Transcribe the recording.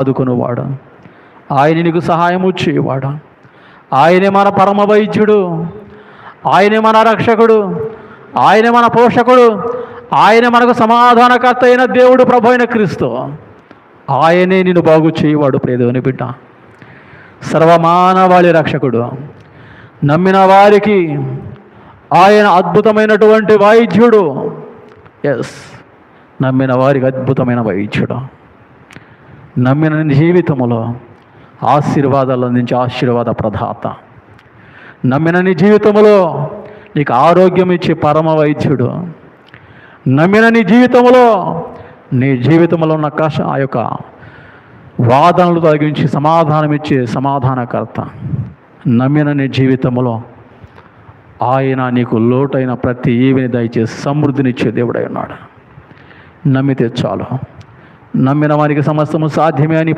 ఆదుకునేవాడు, ఆయన నీకు సహాయము చేయవాడు. ఆయనే మన పరమ వైద్యుడు, ఆయనే మన రక్షకుడు, ఆయనే మన పోషకుడు, ఆయనే మనకు సమాధానకర్త అయిన దేవుడు, ప్రభు అయిన క్రీస్తు. ఆయనే నిన్ను బాగు చేయవాడు. ప్రియదేవుని బిడ్డ, సర్వమానవాళి రక్షకుడు. నమ్మిన వారికి ఆయన అద్భుతమైనటువంటి వైద్యుడు. ఎస్, నమ్మిన వారికి అద్భుతమైన వైద్యుడు. నమ్మిన జీవితంలో ఆశీర్వాదాలు అందించే ఆశీర్వాద ప్రదాత. నమ్మిన నీ జీవితంలో నీకు ఆరోగ్యం ఇచ్చే పరమ వైద్యుడు. నమ్మిన నీ జీవితంలో ఉన్న ఆ యొక్క వాదనలు తొలగించి సమాధానం ఇచ్చే సమాధానకర్త. నమ్మిన నీ జీవితంలో ఆయన నీకు లోటైన ప్రతి ఈవిని దయచేసి సమృద్ధినిచ్చే దేవుడై ఉన్నాడు. నమ్మితే చాలు. నమ్మిన వారికి సమస్తము సాధ్యమే అని